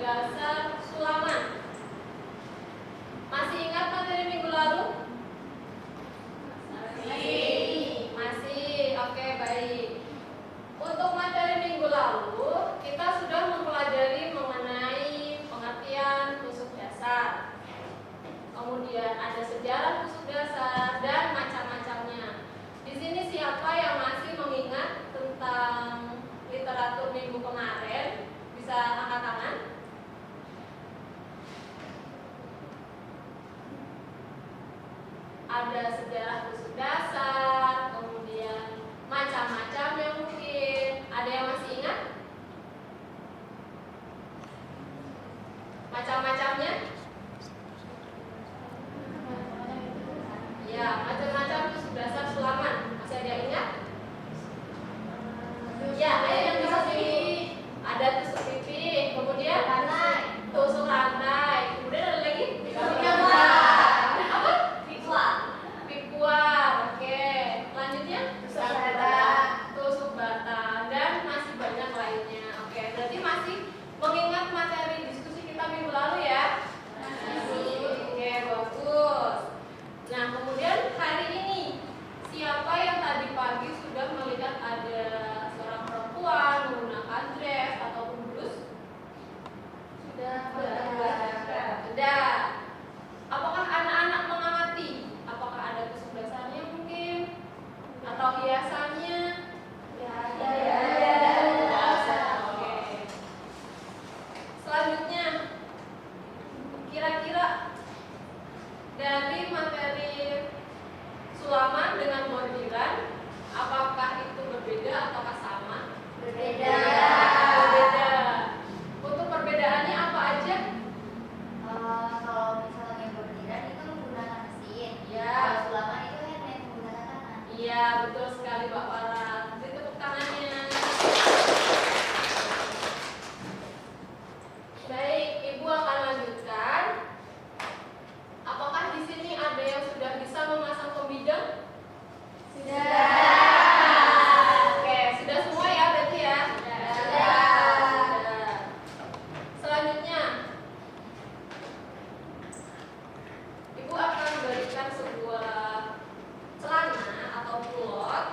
dasar sulaman. Masih ingat materi minggu lalu? Masih. Oke, baik. Untuk materi minggu lalu, kita sudah mempelajari mengenai pengertian tusuk dasar. Kemudian ada sejarah tusuk dasar dan macam-macamnya. Di sini siapa yang masih mengingat tentang literatur minggu kemarin? Bisa angkat tangan. Ada sejarah tusuk dasar, kemudian macam-macamnya mungkin. Ada yang masih ingat? Macam-macamnya? Ya, macam-macam tusuk dasar sulaman. Masih ada yang ingat? Ya, ayo yang tusuk pipi. Ada tusuk pipi, kemudian tusuk rantai. Kemudian ada lagi? Apa? Pikuan. Oke. Selanjutnya? Tusuk batang dan masih banyak lainnya. Oke, berarti masih mengingat materi diskusi kita minggu lalu ya? Masih. Oke, bagus. Nah, kemudian hari ini siapa yang tadi pagi sudah melihat ada seorang perempuan menggunakan dress ataupun blus? Sudah. Apakah anak-anak mengamati? Apakah ada tusuk dasarnya mungkin? Atau hiasannya? Oke. Selanjutnya, kira-kira dari materi sulaman dengan bordiran, apakah itu berbeda ataukah sama? Berbeda. Untuk perbedaannya apa aja? Kalau misalnya bordiran itu menggunakan mesin. Ya. Kalau sulaman itu handmade menggunakan tangan. Iya, betul sekali Mbak Farah. Beri tepuk tangannya. Baik, Ibu akan lanjutkan. Apakah di sini ada yang sudah bisa memasang pembidang? Sudah. Oke, sudah semua ya berarti ya? Sudah. Selanjutnya, Ibu akan berikan sebuah celana atau kulot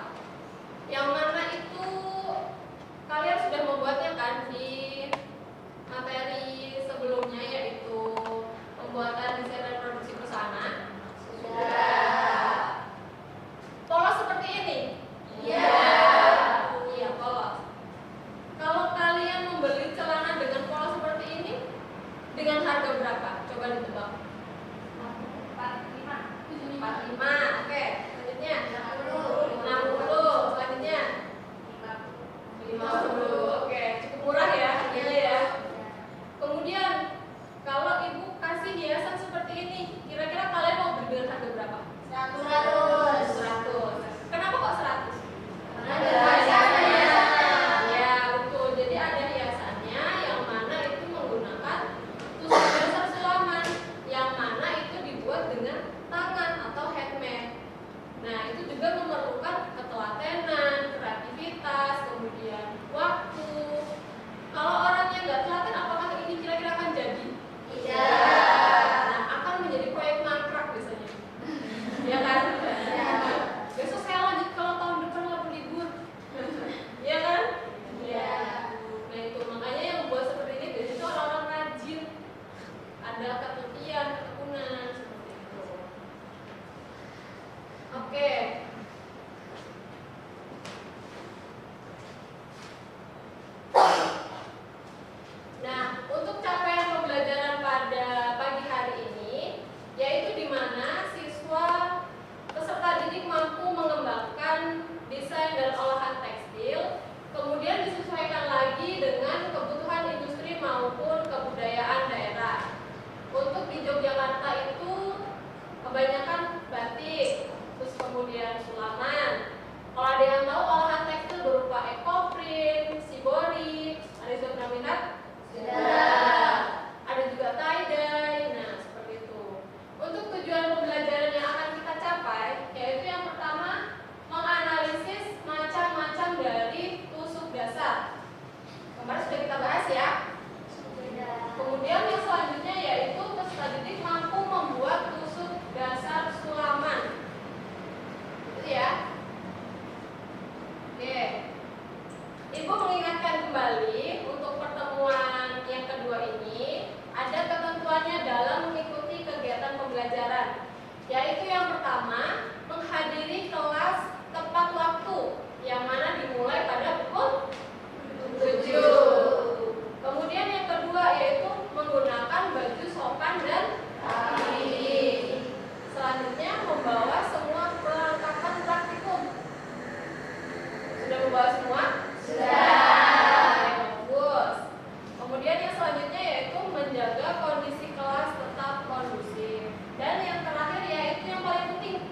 buat semua? Sudah. Bagus. Kemudian yang selanjutnya yaitu menjaga kondisi kelas tetap kondusif. Dan yang terakhir yaitu yang paling penting,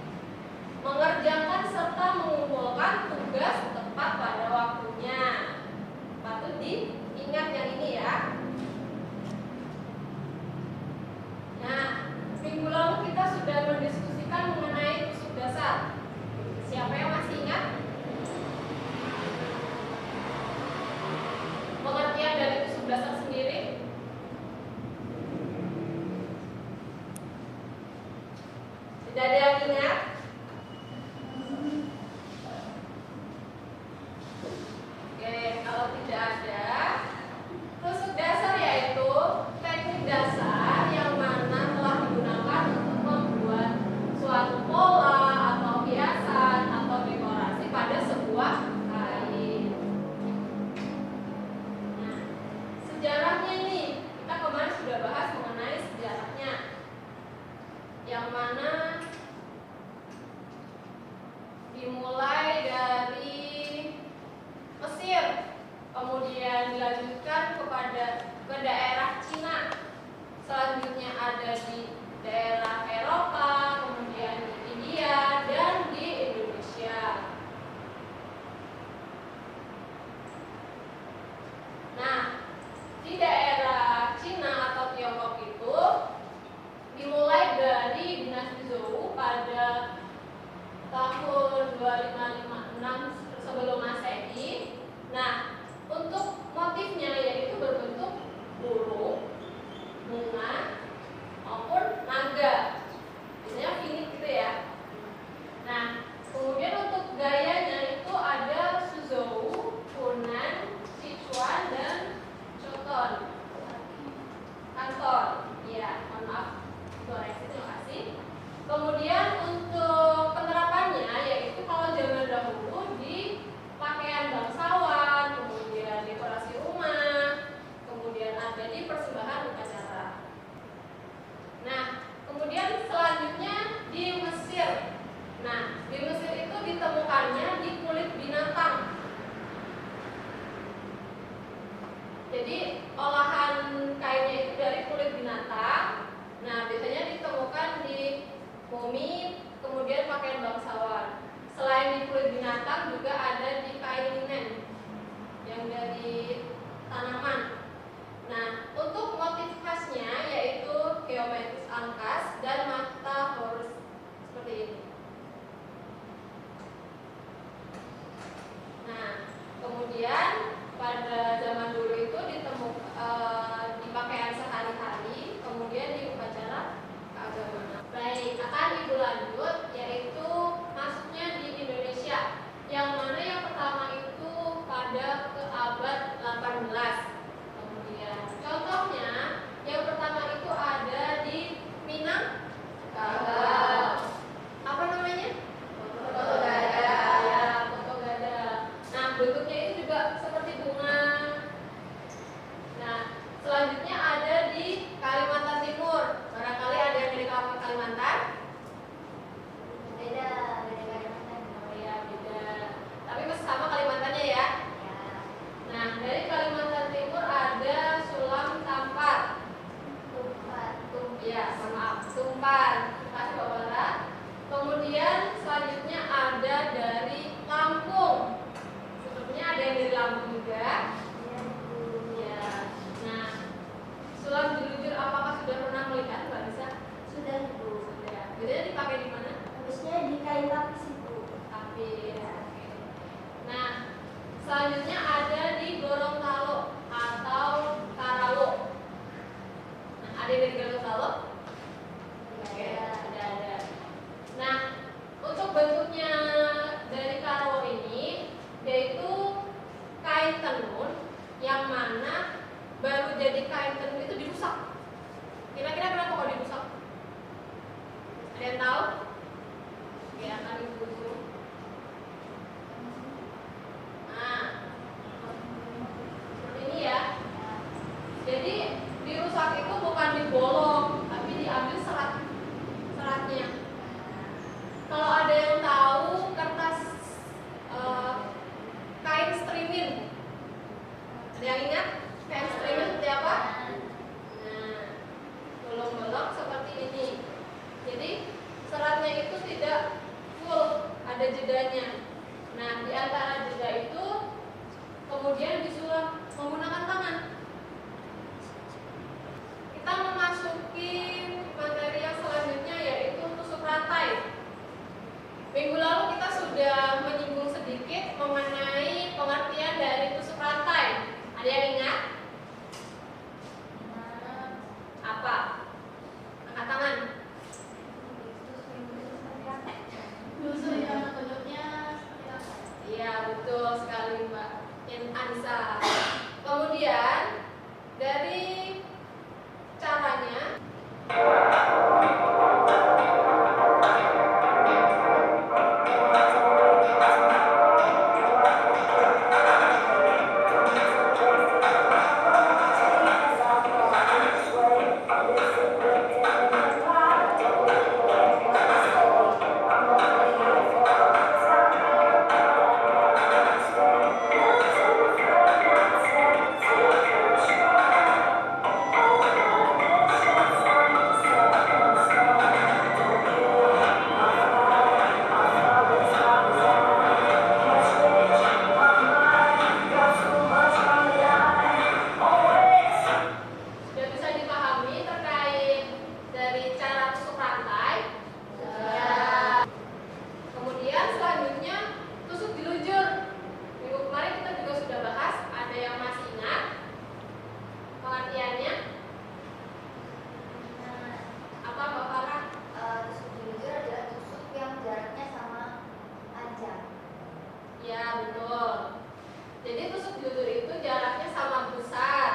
mengerjakan serta mengumpulkan tugas tepat pada waktunya. Patut diingat yang ini ya. Nah, minggu lalu kita sudah mendiskusikan mengenai tusuk dasar. Siapa yang masih ingat? Pengertian dari tusuk dasar sendiri? Tidak ada yang ingat? Oke, kalau tidak ada, tusuk dasar yaitu teknik dasar yang mana telah digunakan untuk membuat suatu pola atau hiasan atau dekorasi pada sebuah kain. Nah, sejarahnya nih, kita kemarin sudah bahas mengenai sejarahnya, yang mana dimulai dari Mesir, kemudian dilanjutkan ke daerah Cina, selanjutnya ada di daerah Eropa, kemudian di India dan di Indonesia. Nah, di daerah Cina atau Tiongkok itu dimulai dari dinasti Zhou pada tahun 2556 sebelum Masehi. Nah, untuk motifnya yaitu berbentuk burung, bunga, maupun naga. Biasanya vinit gitu ya. Nah, kemudian untuk gayanya itu ada Suzhou, Hunan, Sichuan, dan Canton. Ya, mohon maaf, koreksi, terima kasih. Kemudian untuk penerapannya yaitu kalau zaman dahulu di pakaian bangsawan, kemudian dekorasi rumah, kemudian ada di persembahan upacara. Nah, kemudian selanjutnya di Mesir. Nah, di Mesir itu ditemukannya di kulit binatang. Jadi olahan kainnya itu dari kulit binatang. Nah, biasanya ditemukan di mumi, kemudian pakaian bangsawan. Selain di kulit binatang juga ada di kain linen yang dari tanaman. Nah, untuk motif khasnya yaitu geometris angkas dan mata horus seperti ini. Nah, kemudian pada zaman dulu itu di pakaian sehari-hari, kemudian di upacara keagamaan. Baik, akan ibu lanjut yaitu masuknya di Indonesia, yang mana yang pertama itu pada ke abad 18. Kemudian contohnya yang pertama itu ada di Minang, di antara jeda itu kemudian disulap menggunakan tangan. Kita memasuki materi yang selanjutnya, yaitu tusuk rantai. Minggu lalu kita sudah menyinggung sedikit mengenai pengertian dari tusuk rantai. Ada yang ingat? Apa? Angkat tangan. Tusuk yang bentuknya seperti apa? Iya, betul sekali Mbak Anissa. Kemudian dari caranya, sudah bisa dipahami terkait dari cara tusuk rantai. Kemudian selanjutnya tusuk dilunjur. Minggu kemarin kita juga sudah bahas. Ada yang masih ingat pengertiannya? Apa Mbak Farah? Tusuk dilunjur adalah tusuk yang jaraknya sama panjang. Ya, betul. Jadi tusuk dilunjur itu jaraknya sama besar,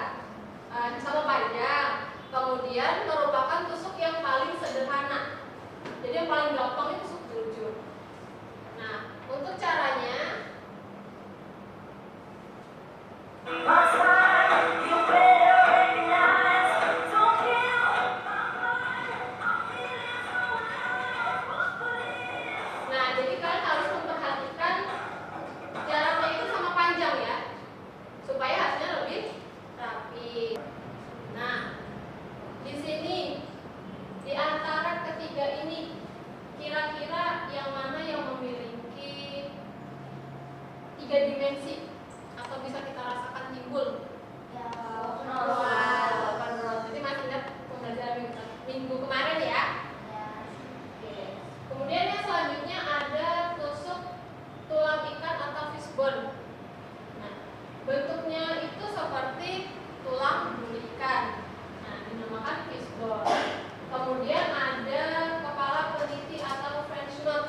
sama panjang. Kemudian merupakan tusuk yang paling sederhana. Jadi yang paling gampang itu tusuk dilunjur. Nah, untuk caranya jadi kalian harus memperhatikan jaraknya itu sama panjang ya, supaya hasilnya lebih rapi. Nah, di sini di antara ketiga ini kira-kira yang mana yang memiliki 3 dimensi atau bisa kita rasakan timbul? Ya, Jadi masih ingat pembelajaran minggu kemarin ya? Oke. Kemudian yang selanjutnya ada tusuk tulang ikan atau fishbone. Nah, bentuknya itu seperti tulang bulu ikan. Nah, dinamakan fishbone. Kemudian ada kepala peniti atau French knot.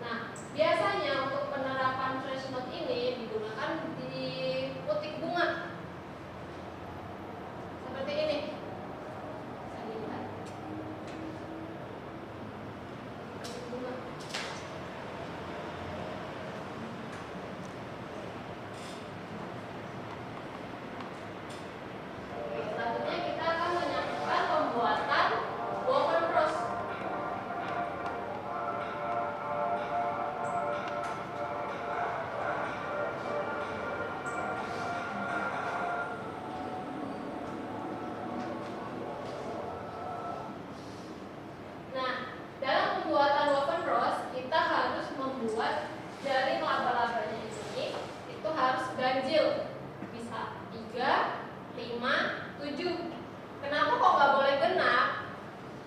Nah, biasanya untuk penerapan French knot ini digunakan di putik bunga. Seperti ini. Bisa dilihat. Putik bunga. Oke, selanjutnya kita akan menyaksikan pembuatan woven cross. Nah, dalam pembuatan woven cross kita harus membuat dari laba-labanya ini itu harus ganjil, bisa 3, 5, 7. Kenapa kok nggak boleh genap?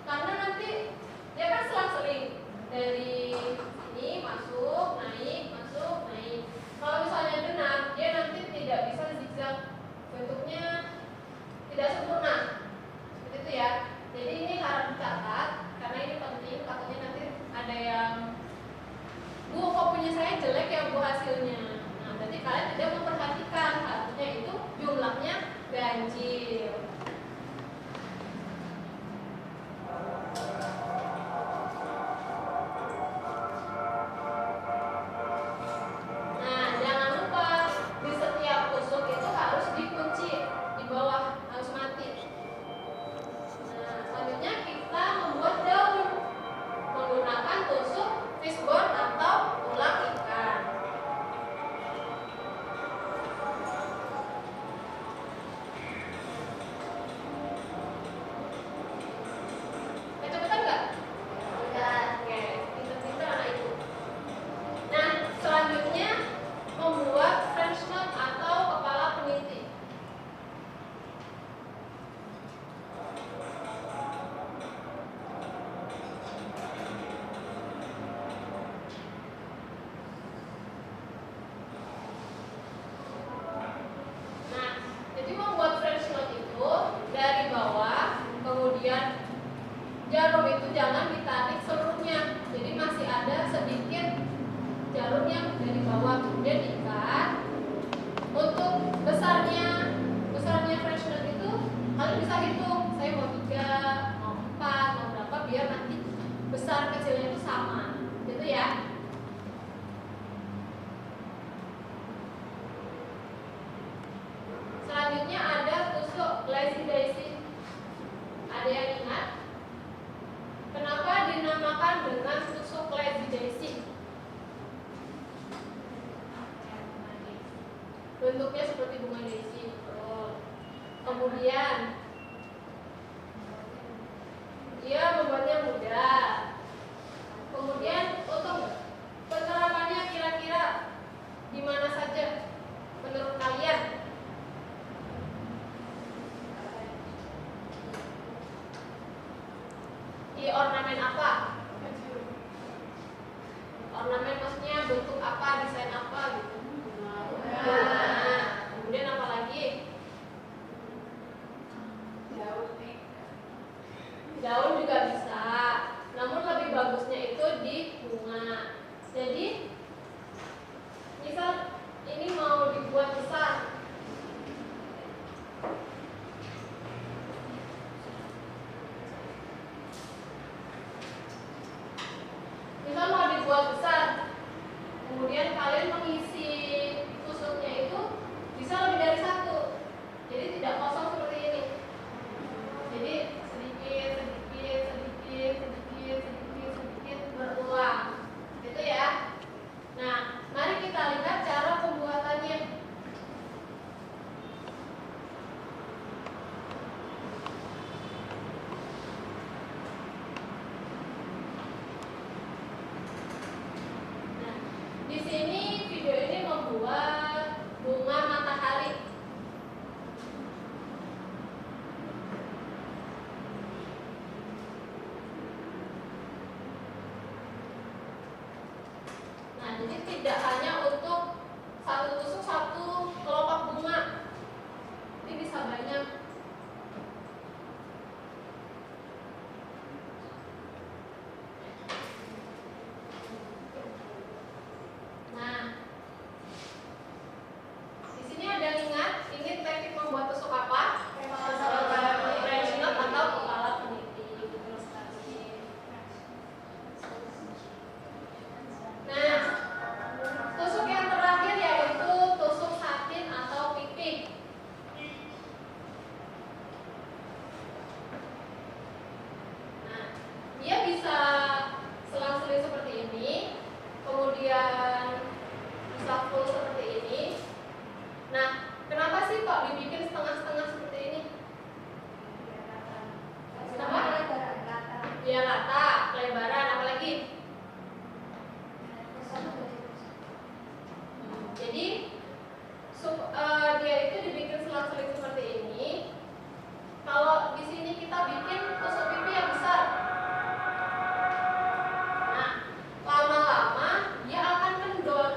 Karena nanti dia kan selang-seling dari sini masuk, naik, masuk, naik. Kalau misalnya genap, dia nanti tidak bisa zigzag, bentuknya tidak sempurna. Seperti itu ya. Jadi ini harus dicatat karena ini penting. Takutnya nanti ada yang, Bu, kok punya saya jelek ya Bu hasilnya. Nah, berarti kalian tidak memperhatikan harusnya itu jumlahnya ganjil. Nah, jangan lupa di setiap tusuk itu harus dikunci di bawah, harus mati. Nah, selanjutnya kita membuat daun menggunakan tusuk fishbone atau tulang ikan. jalurnya dari bawah kemudian diikat. Untuk besarnya French knot itu kalian bisa hitung, saya mau 3, mau 4, mau berapa, biar nanti besar kecilnya itu sama gitu ya. Selanjutnya ada tusuk lazy daisy. Ada yang ingat kenapa dinamakan dengan tusuk lazy daisy? Bentuknya seperti bunga daisy, betul. Kemudian dia membuatnya mudah. Kemudian untuk penerapannya kira-kira di mana saja menurut kalian? Di ornamen apa? Ornamen maksudnya bentuk apa, desain apa gitu. Nah, kemudian apa lagi? Daun juga bisa. Namun lebih bagusnya itu di bunga. Jadi misal ini mau dibuat besar, kemudian kalian mengisi tusuknya itu bisa lebih dari 1. Jadi tidak kosong seperti ini. Jadi sedikit berulang. Gitu ya. Nah, mari kita lihat cara pembuatannya. Di sini video ini membuat bunga matahari. Nah, jadi tidak hanya untuk satu tusuk satu kelopak bunga, ini bisa banyak. Nah, di sini ada ingat ini teknik membuat tusuk apa? French knot atau kepala peniti. Nah, tusuk yang terakhir yaitu tusuk satin atau pipih. Nah, dia bisa selang-seling seperti ini, kemudian bisa full seperti ini. Nah, kenapa sih kok dibikin setengah-setengah seperti ini? Kenapa? Biar rata, kelebaran, apalagi? Jadi dia itu dibikin selang-seling seperti ini. Kalau di sini kita bikin tusuk pipi yang besar, nah lama-lama dia akan kendor.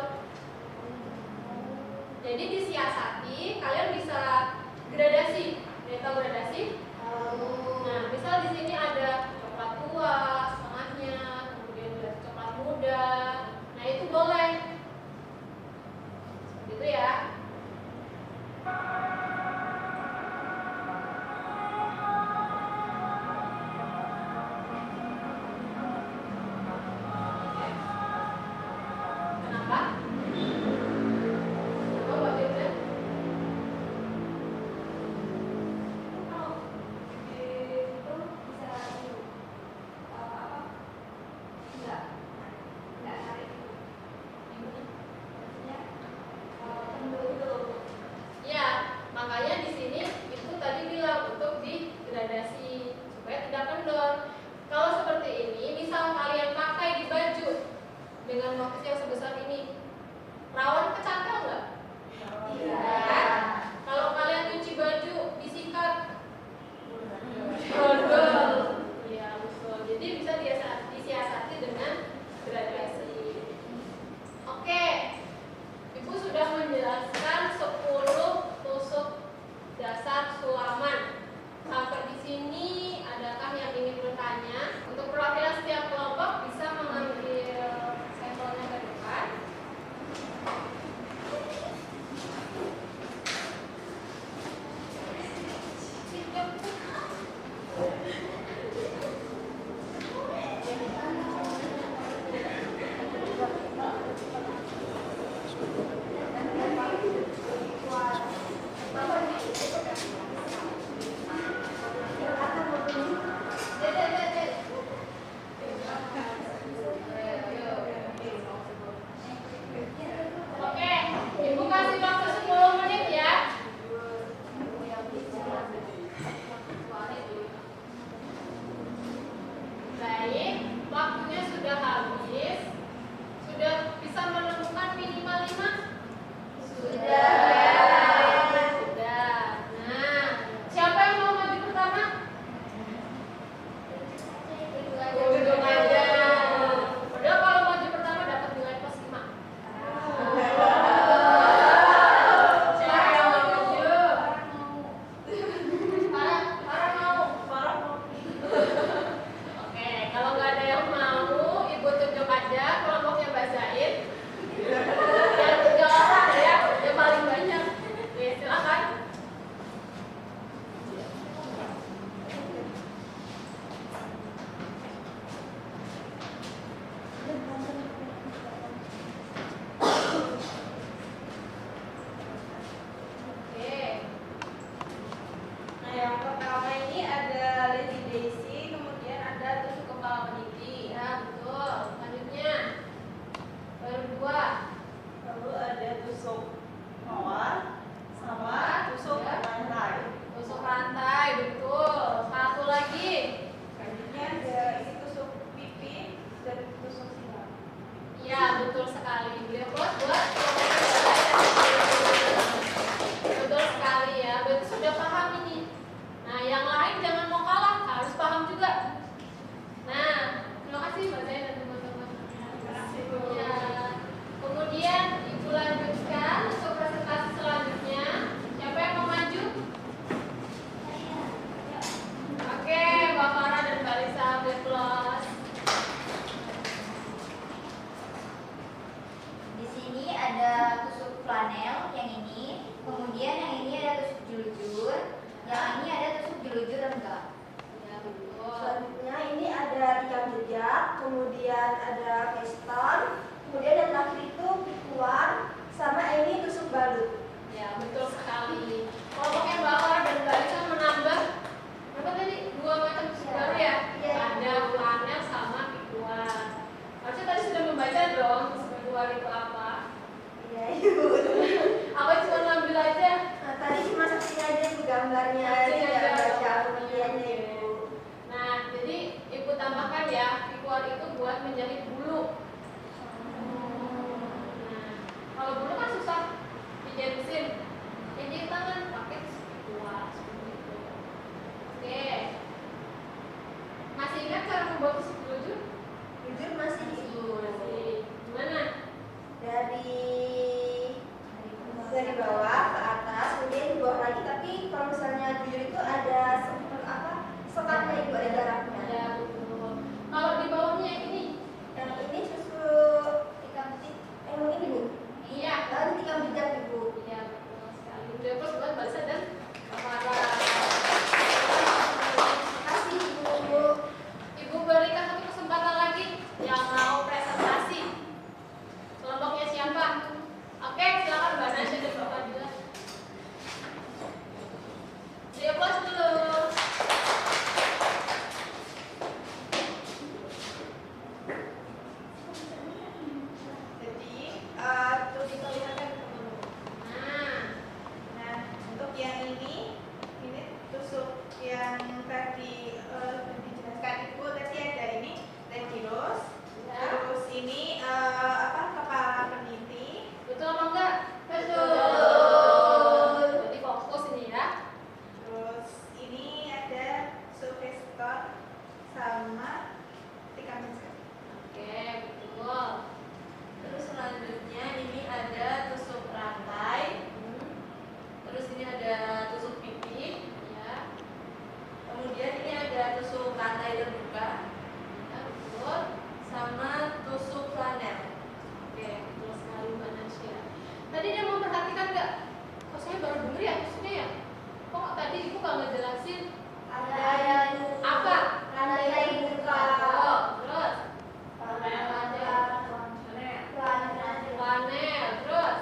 Oke, Ibu kasih waktu 10 menit ya. Baik, waktunya sudah habis. Sudah bisa menemukan minimal 5? Sudah. Nah, siapa yang mau maju pertama? Duduk aja. Padahal kalau maju pertama dapat nilai plus 5. Siapa yang mau maju? Farah mau. Oke, kalau nggak ada yang mau, Ibu tunjuk aja kelompoknya Mbak Zaid. Yang 3 orang ya, yang paling banyak. Oke, silakan. Oke. Nah, yang pertama ini ada Lady Daisy, kemudian ada tusuk kepala peniti. Ya, betul. Selanjutnya baru 2. Lalu ada tusuk mawar sama tusuk Ya. rantai. Tusuk rantai, betul. Satu lagi. Selanjutnya ada ini tusuk pipi dan tusuk silang. Iya, betul sekali. Beliau plus buat betul sekali ya. Berarti sudah paham ini. Nah, yang lain jangan mau kalah, harus paham juga. Nah, terima kasih Mbak Zain dan teman-teman. Ya. Kemudian Ibu lanjutkan untuk presentasi selanjutnya. Siapa yang mau maju? Oke, Mbak Farah dan Mbak Lisa, plus. Di sini ada tusuk flanel yang ini, kemudian yang ini ada tusuk jelujur, yang ini ada tusuk jelujur enggak. Ya, betul. Selanjutnya ini ada tikam jejak, kemudian ada veston, kemudian yang terakhir itu pikuan, sama ini tusuk balut. Ya, betul sekali. Kelompoknya Mbak Farah dan Mbak Lisa menambah berapa tadi? 2 macam tusuk baru ya? Iya. Ada flanel sama pikuan. Harusnya tadi sudah membaca dong tusuk baru itu apa? Iya, Ibu. Apa cuma ngambil aja? Nah, tadi cuma saksinya aja Ibu gambarnya, Saksinya tidak aja. baca pengertiannya Ibu. Nah, jadi Ibu tambahkan ya, pikuan itu buat menjahit bulu. Nah, kalau bulu kan susah dijahit mesin. Jadi tangan pakai pikuan seperti itu. Oke. Masih ingat cara membuat tusuk jelujur? Jujur masih Ibu. Masih. Gimana? Dari bawah ke atas, kemudian di bawah lagi, tapi kalau misalnya jujur itu ada sekatnya Ibu, ada jaraknya. Ya, betul. Kalau di bawahnya yang ini? Yang ini tusuk Tikam titik. yang ini Bu. Iya. Lalu tikam jejak Ibu. Iya, betul sekali. Udah plus buat Mbak Lisa dan Mbak Farah. Makasih Ibu. Ibu berikan satu kesempatan lagi yang mau presentasi. Kelompoknya siapa? Oke, silakan Mbak Nasya dan Mbak Fadila. Dia plus dulu. Jadi terus dilihatkan teman-teman. Nah, Nah, untuk yang ini tusuk yang tadi dijelaskan Ibu, tadi ada ini lentiros, ya. terus ini kepala peniti, Betul apa enggak? Betul. Jadi fokus ini ya. terus ini ada sulfestor sama tikam jejak. Oke, betul. Terus selanjutnya ini ada tusuk rantai, terus ini ada tusuk pipi, Ya, kemudian ini ada tusuk rantai terbuka, ya betul. sama tusuk flanel. Oke, betul sekali Mbak Nasya. Tadi dia memperhatikan nggak? Kok saya baru denger ya maksudnya ya? Kok tadi Ibu nggak ngejelasin? Ada yang Apa? rantai buka. Oh, terus? Flanel. Panel, terus?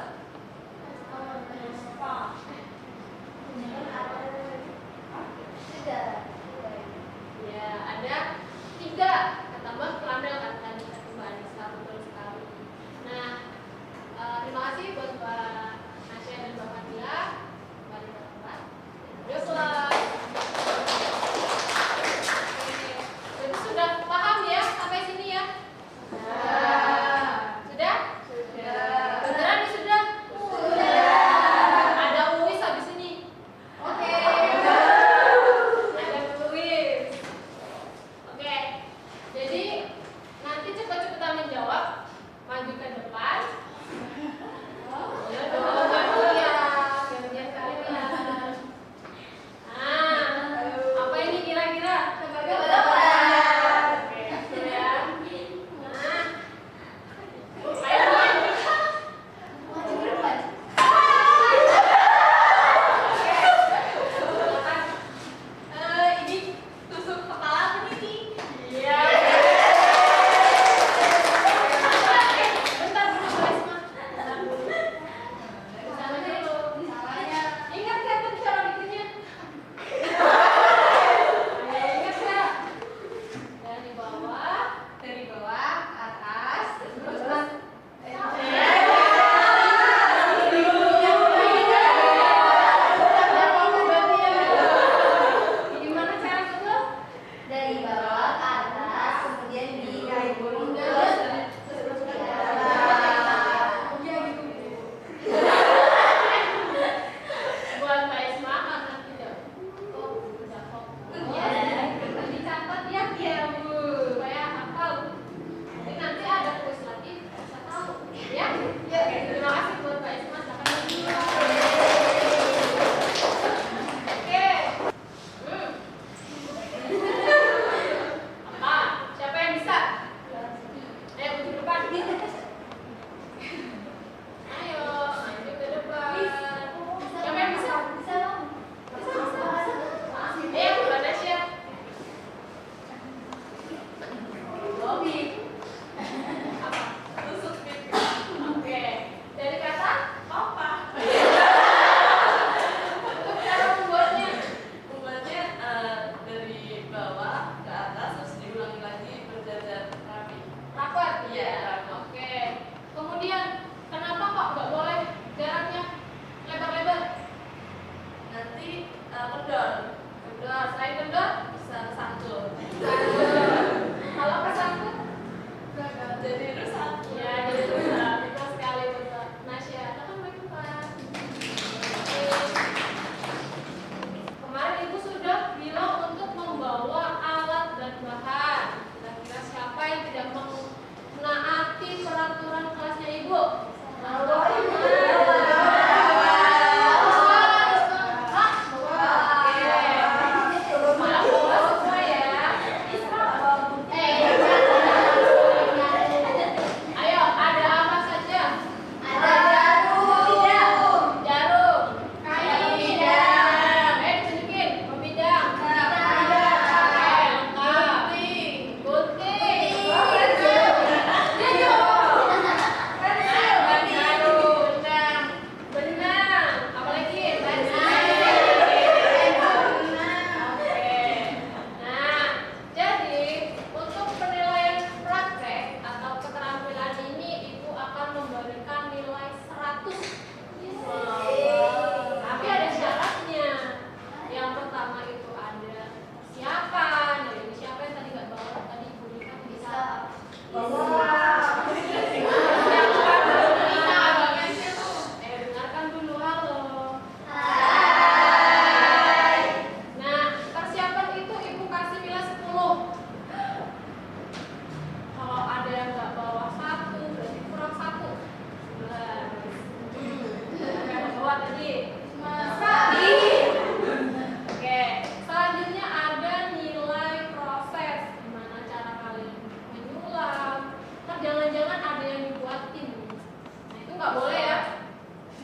nggak boleh ya.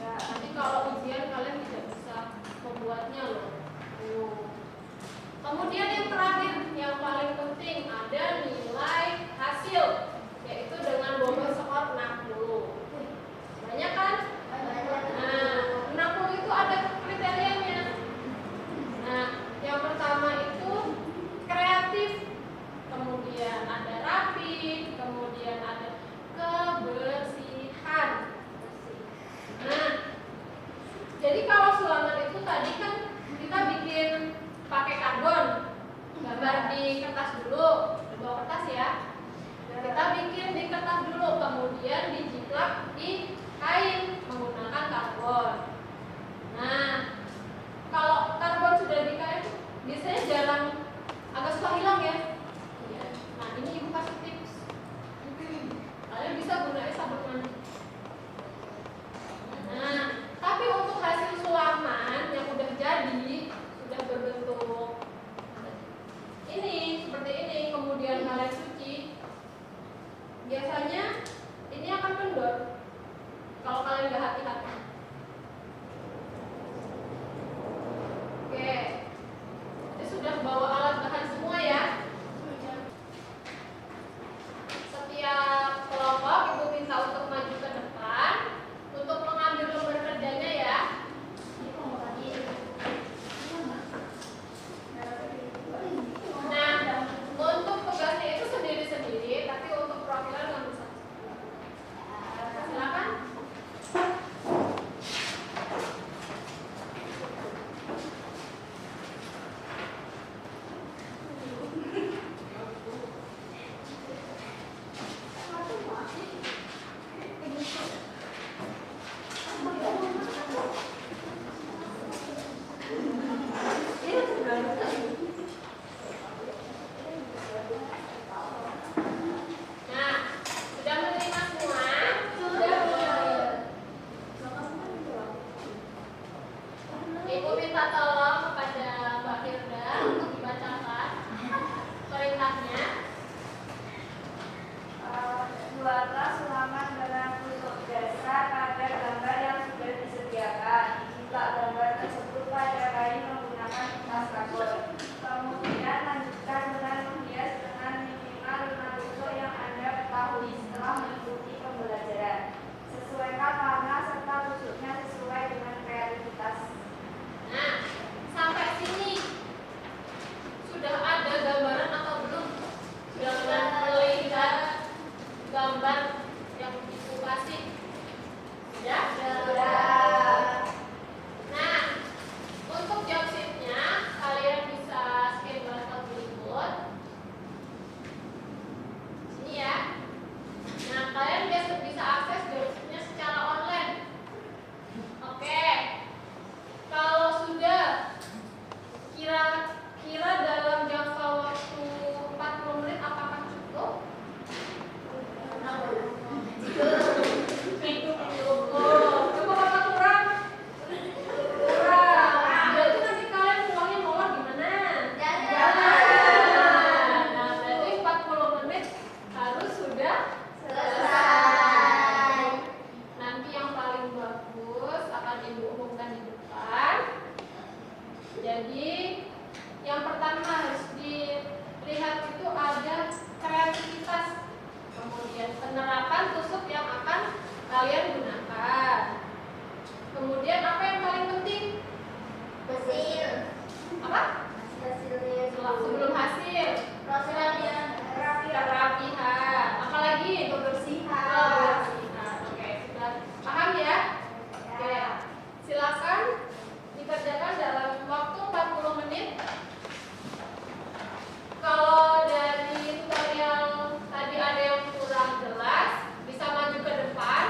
Nanti kalau ujian kalian tidak bisa membuatnya loh. Kemudian yang terakhir, yang paling penting ada nilai hasil, yaitu dengan bobot skor 60. Banyak kan? Nah, 60 itu ada kriterianya. Nah, yang pertama itu kreatif, kemudian ada rapi, kemudian ada kebersihan. Nah, jadi kalau sulaman itu tadi kan kita bikin pakai karbon, gambar di kertas dulu, di bawah kertas ya. Kita bikin di kertas dulu, kemudian dijiplak di kain menggunakan karbon. Nah, kalau karbon sudah di kain, biasanya jarang, agak suka hilang ya. Nah, ini ibu kasih tips. Kalian bisa gunain sabun mandi. Nah, tapi untuk hasil sulaman yang udah jadi, sudah berbentuk ini, seperti ini, kemudian kalian cuci, biasanya ini akan kendor kalau kalian nggak hati-hati. Oke, ini sudah bawa alat bahan semua ya. Setiap kelompok ibu minta untuk maju ke depan untuk mengambil lembar kerjanya ya. Nah, untuk tugasnya itu sendiri-sendiri, tapi untuk profilan nggak bisa. Silakan. Nah, sudah menerima semua? Sudah. Ibu minta tolong kepada Mbak Firda untuk dibacakan perintahnya. Buatlah sulaman dengan tusuk dasar pada gambar yang sudah disediakan. Jiplak gambar tersebut pada kain menggunakan kertas karbon. Kemudian lanjutkan dengan menghias dengan minimal 5 tusuk yang Anda ketahui setelah mengikuti pembelajaran. Sesuaikan warna serta tusuknya sesuai dengan kreativitas. Nah, sampai sini sudah ada gambaran atau belum? Sudah melihat gambar yang ibu kasih? Ya? Sudah. Nah, untuk job sheet-nya kalian bisa scan barcode berikut. Sini ya. Nah, kalian bisa akses job sheet-nya secara online. Oke. Kalau sudah, kira-kira dalam jangka waktu 40 menit apakah cukup? Cukup apa kurang? Kurang. Berarti nanti kalian pulangnya molor gimana? Jalan. Nah, berarti 40 menit harus sudah selesai. Nanti yang paling bagus akan ibu umumkan di depan. Jadi yang pertama harus dilihat itu ada kreativitas, kemudian penerapan tusuk yang akan kalian gunakan. Kemudian apa yang paling penting? Hasil. Apa? Hasilnya. Sebelum hasil. Prosesnya. Kerapihan. Apalagi? Kebersihan. Oke, sudah paham ya? Oke, silakan dikerjakan dalam waktu 40 menit. Kalau dari tutorial tadi ada yang kurang jelas, bisa maju ke depan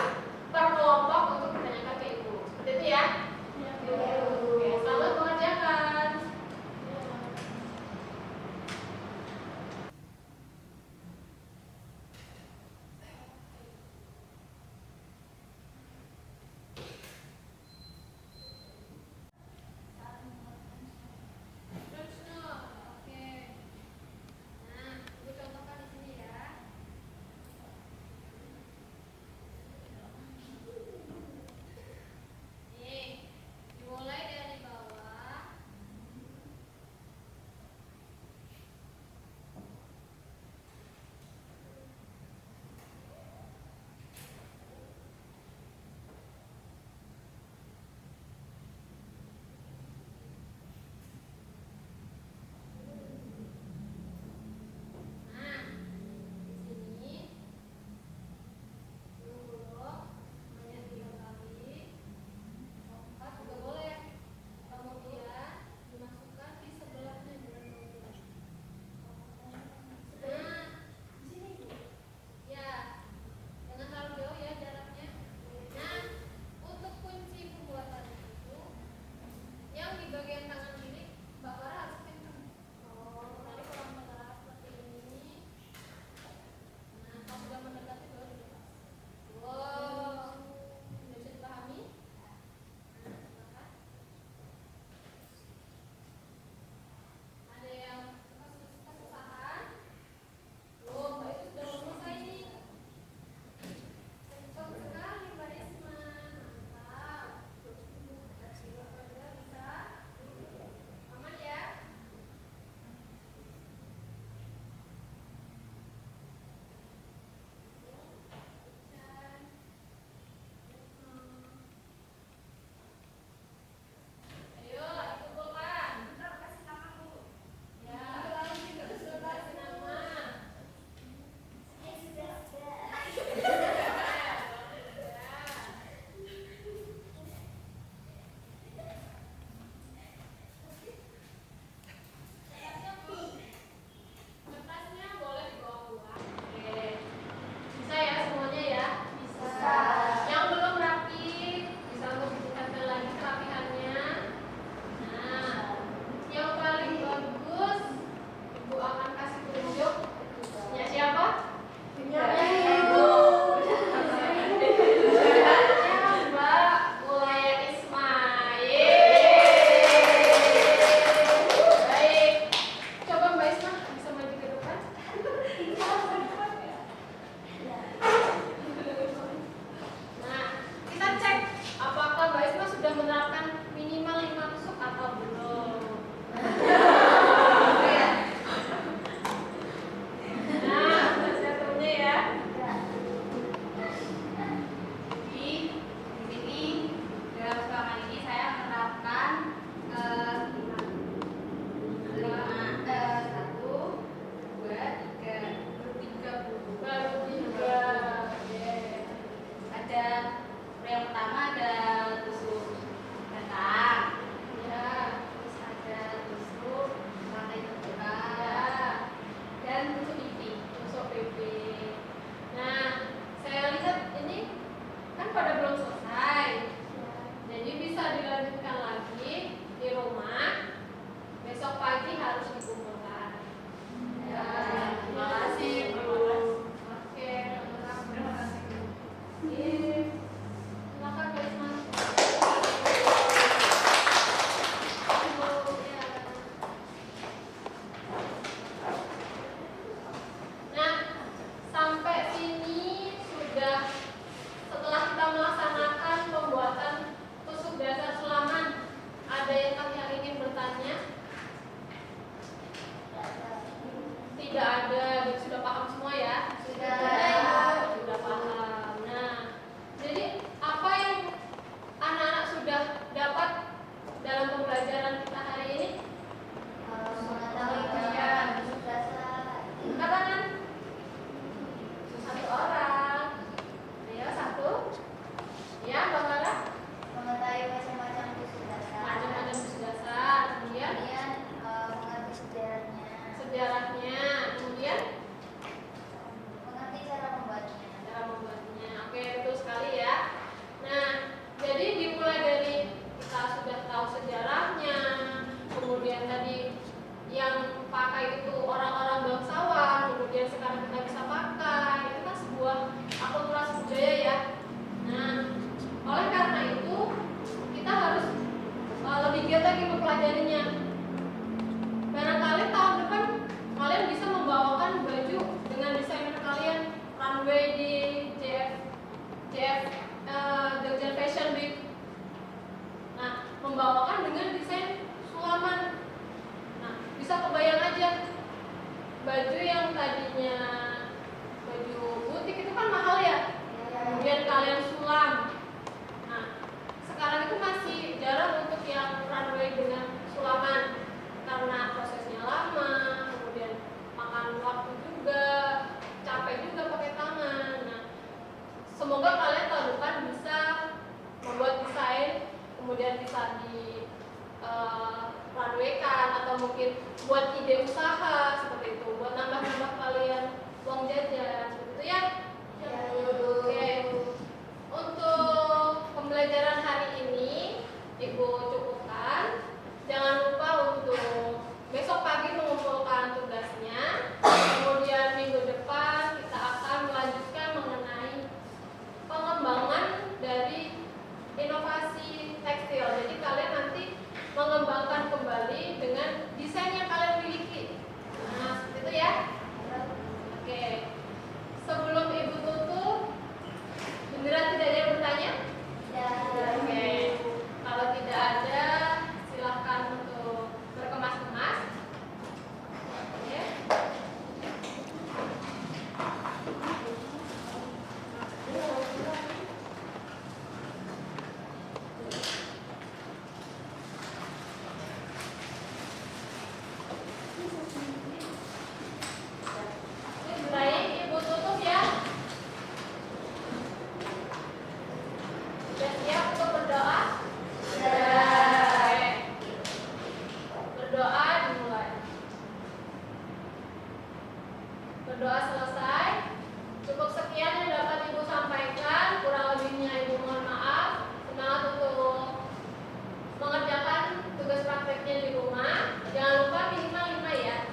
per kelompok untuk ditanyakan ke ibu. Seperti itu ya? Oke, selamat mengerjakan. bisa di runway-kan atau mungkin buat ide usaha seperti itu, buat nambah-nambah kalian uang jajan seperti itu ya. Oke. Untuk pembelajaran hari ini Ibu cukupkan. Jangan lupa untuk besok pagi mengumpulkan tugasnya. Kemudian minggu depan kita akan melanjutkan mengenai pengembangan dari inovasi tekstil. Jadi kalian nanti mengembangkan kembali dengan desain yang kalian miliki. Nah, seperti itu ya. Oke. Sebelum Ibu tutup, beneran tidak ada yang bertanya? Oke. Kalau tidak ada, silahkan untuk berkemas-kemas. Oke. Baik, Ibu tutup ya. Sudah siap untuk berdoa? Oke. Berdoa dimulai. Berdoa selesai. Cukup sekian yang dapat Ibu sampaikan. Kurang lebihnya Ibu mohon maaf. Semangat untuk mengerjakan tugas prakteknya di rumah. Jangan lupa minimal 5 ya.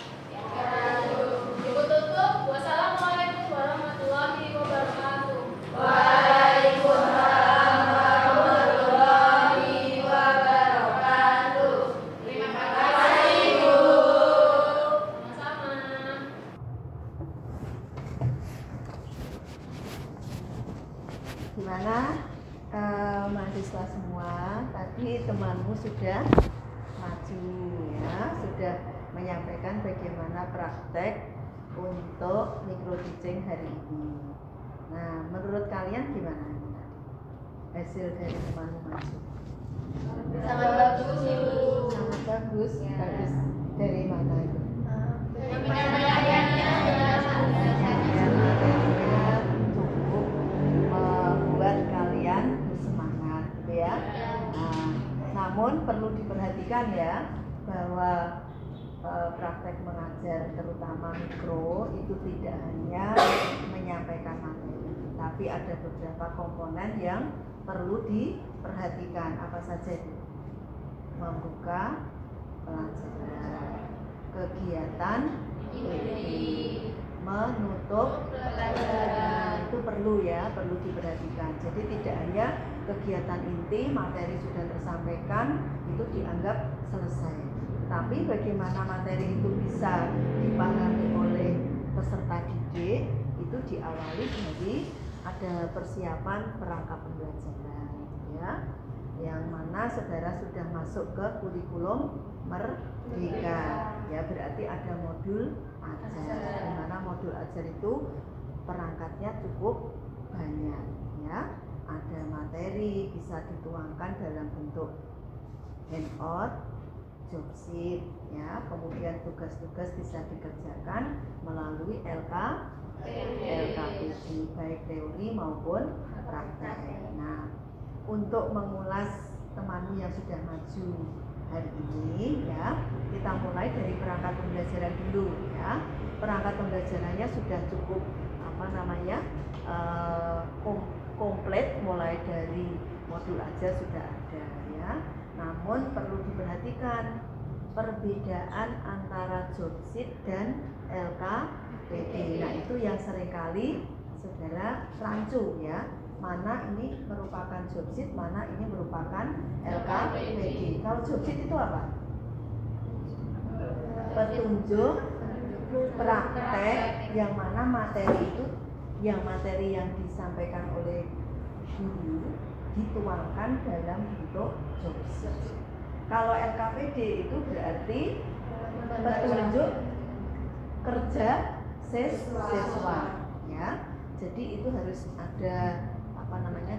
Ibu tutup. Wassalamualaikum warahmatullahi wabarakatuh. Waalaikumsalam warahmatullahi wabarakatuh. Terima kasih Ibu. Sama-sama. Gimana mahasiswa semua? Tadi temanmu sudah maju ya, sudah menyampaikan bagaimana praktek untuk micro teaching hari ini. Nah, menurut kalian gimana hasil dari temanmu maju? Sangat bagus Ibu. Sangat bagus. Bagus dari mana itu? Penyampaiannya Yang materinya cukup membuat kalian bersemangat, gitu ya. Nah, namun perlu diperhatikan ya bahwa praktek mengajar terutama mikro itu tidak hanya menyampaikan materi, tapi ada beberapa komponen yang perlu diperhatikan. Apa saja itu? Membuka pelajaran, kegiatan menutup pelajaran, itu perlu ya, perlu diperhatikan. Jadi tidak hanya kegiatan inti materi sudah tersampaikan itu dianggap selesai, tapi bagaimana materi itu bisa dipahami oleh peserta didik itu diawali dari ada persiapan perangkat pembelajaran ya, yang mana saudara sudah masuk ke kurikulum merdeka ya, berarti ada modul ajar, di mana modul ajar itu perangkatnya cukup banyak ya, ada materi bisa dituangkan dalam bentuk handout, job sheet ya, kemudian tugas-tugas bisa dikerjakan melalui LKPD baik teori maupun praktek. Nah, untuk mengulas temanmu yang sudah maju hari ini ya, kita mulai dari perangkat pembelajaran dulu ya. Perangkat pembelajarannya sudah cukup komplit, mulai dari modul ajar sudah ada ya. Namun perlu diperhatikan perbedaan antara job sheet dan LKPD. Nah, itu yang seringkali saudara rancu ya, mana ini merupakan job sheet, mana ini merupakan LKPD. Kalau job sheet itu apa? Petunjuk praktek, yang mana materi itu, yang materi yang disampaikan oleh guru dituangkan dalam bentuk job sheet. Kalau LKPD itu berarti petunjuk kerja siswa ya. Jadi itu harus ada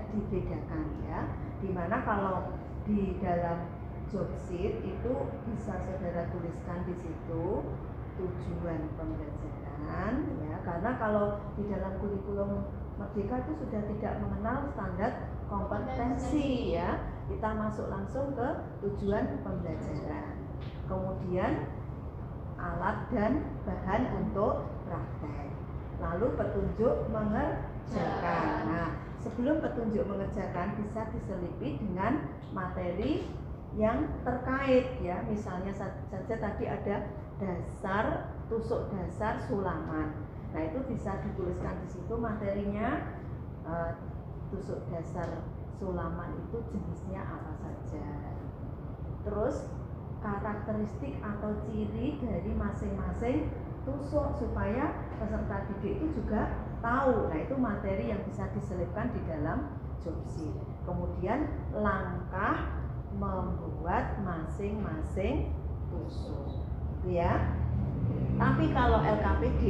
dibedakan ya. Dimana kalau di dalam job sheet itu bisa saudara tuliskan di situ tujuan pembelajaran ya, karena kalau di dalam kurikulum merdeka itu sudah tidak mengenal standar kompetensi ya. kita masuk langsung ke tujuan pembelajaran. Kemudian alat dan bahan untuk praktek. Lalu petunjuk mengerjakan. Nah, sebelum petunjuk mengerjakan bisa diselipi dengan materi yang terkait ya. Misalnya saja tadi ada dasar, tusuk dasar sulaman. Nah, itu bisa dituliskan di situ materinya. Tusuk dasar sulaman itu jenisnya apa saja. Terus karakteristik atau ciri dari masing-masing tusuk supaya peserta didik itu juga tahu. Nah, itu materi yang bisa diselipkan di dalam job sheet. Kemudian langkah membuat masing-masing tusuk, gitu ya. Tapi kalau LKPD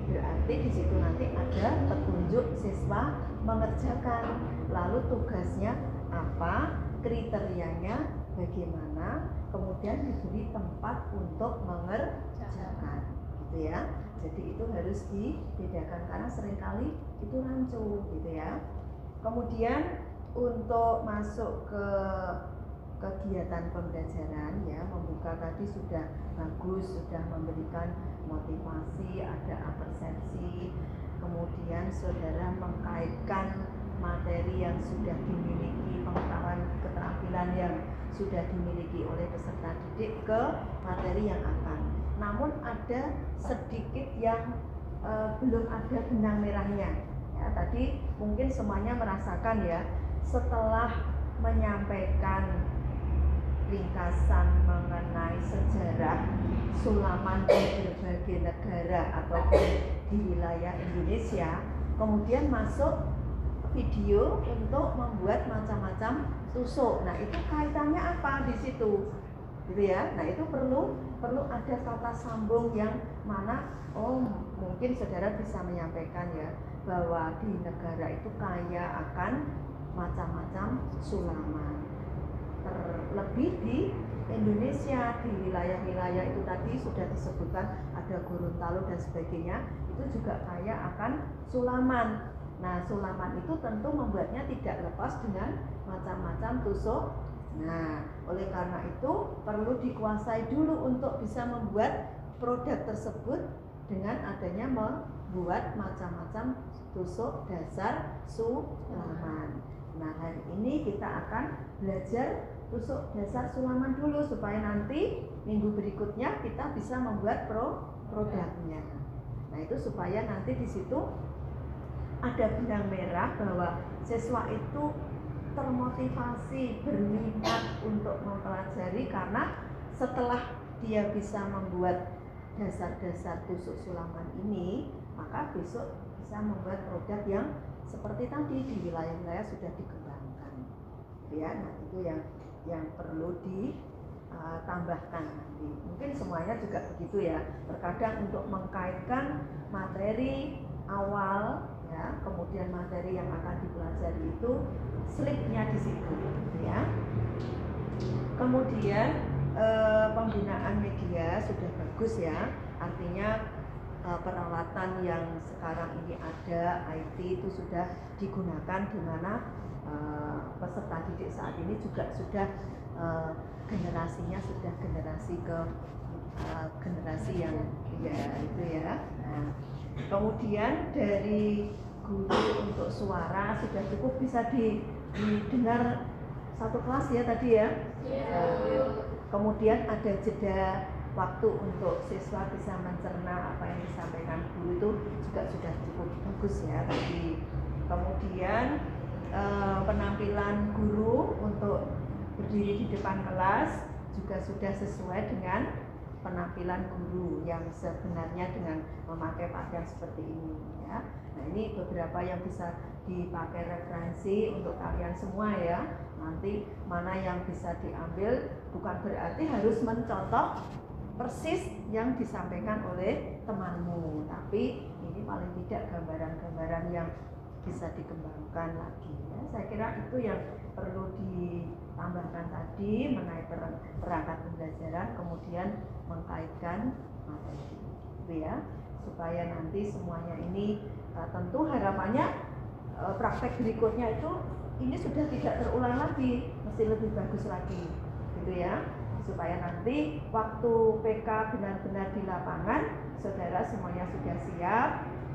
berarti di situ nanti ada petunjuk siswa mengerjakan. Lalu tugasnya apa, kriterianya bagaimana, kemudian diberi tempat untuk mengerjakan, gitu ya. Jadi itu harus dibedakan karena seringkali itu rancu, gitu ya. Kemudian untuk masuk ke kegiatan pembelajaran ya, membuka tadi sudah bagus, sudah memberikan motivasi, ada persepsi. Kemudian saudara mengkaitkan materi yang sudah dimiliki, pengetahuan keterampilan yang sudah dimiliki oleh peserta didik ke materi yang akan. Namun ada sedikit yang belum ada benang merahnya. Ya, tadi mungkin semuanya merasakan ya, setelah menyampaikan ringkasan mengenai sejarah sulaman di berbagai negara ataupun di wilayah Indonesia, kemudian masuk video untuk membuat macam-macam tusuk. Nah, itu kaitannya apa di situ, gitu ya. Nah, itu perlu ada kata sambung yang mana mungkin saudara bisa menyampaikan ya bahwa di negara itu kaya akan macam-macam sulaman. Terlebih di Indonesia, di wilayah-wilayah itu tadi sudah disebutkan ada Gorontalo dan sebagainya, itu juga kaya akan sulaman. Nah, sulaman itu tentu membuatnya tidak lepas dengan macam-macam tusuk. Nah, oleh karena itu perlu dikuasai dulu untuk bisa membuat produk tersebut dengan adanya membuat macam-macam tusuk dasar sulaman. Nah, hari ini kita akan belajar tusuk dasar sulaman dulu supaya nanti minggu berikutnya kita bisa membuat produknya. Nah, itu supaya nanti di situ ada benang merah bahwa siswa itu termotivasi, berminat untuk mempelajari karena setelah dia bisa membuat dasar-dasar tusuk sulaman ini, maka besok bisa membuat produk yang seperti tadi di wilayah-wilayah sudah dikembangkan. Ya, nah itu yang perlu ditambahkan nanti. Mungkin semuanya juga begitu ya. Terkadang untuk mengkaitkan materi awal ya, kemudian materi yang akan dipelajari itu slipnya di situ, ya. Kemudian pembinaan media sudah bagus ya, artinya peralatan yang sekarang ini ada IT itu sudah digunakan, di mana peserta didik saat ini juga sudah generasinya sudah generasi ke generasi yang ya itu ya. Nah, kemudian dari guru untuk suara sudah cukup bisa didengar satu kelas ya tadi ya. Kemudian ada jeda waktu untuk siswa bisa mencerna apa yang disampaikan guru, itu juga sudah cukup bagus ya tadi. Kemudian penampilan guru untuk berdiri di depan kelas juga sudah sesuai dengan penampilan guru yang sebenarnya dengan memakai pakaian seperti ini ya. Nah, ini beberapa yang bisa dipakai referensi untuk kalian semua ya. Nanti mana yang bisa diambil, bukan berarti harus mencontoh persis yang disampaikan oleh temanmu, tapi ini paling tidak gambaran-gambaran yang bisa dikembangkan lagi ya. Saya kira itu yang perlu ditambahkan tadi mengenai perangkat pembelajaran, kemudian mengkaitkan materi itu ya, supaya nanti semuanya ini tentu harapannya praktek berikutnya itu ini sudah tidak terulang lagi, mesti lebih bagus lagi, gitu ya, supaya nanti waktu PK benar-benar di lapangan, saudara semuanya sudah siap,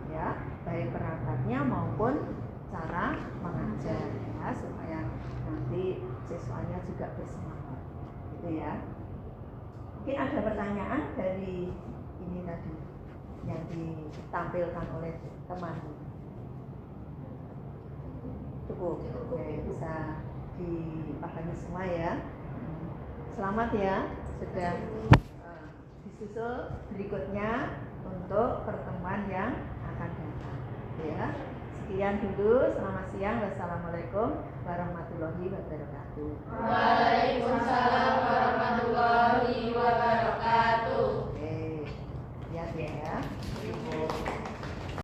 ya, baik perangkatnya maupun cara mengajar, ya, supaya nanti siswanya juga bersemangat, gitu ya. Mungkin ada pertanyaan dari ini tadi yang ditampilkan oleh teman. Cukup, oke, bisa dipahami semua ya. Selamat ya, sudah disusul berikutnya untuk pertemuan yang akan datang. Ya, sekian dulu. Selamat siang. Wassalamualaikum warahmatullahi wabarakatuh. Waalaikumsalam warahmatullahi wabarakatuh. Oke, lihat ya.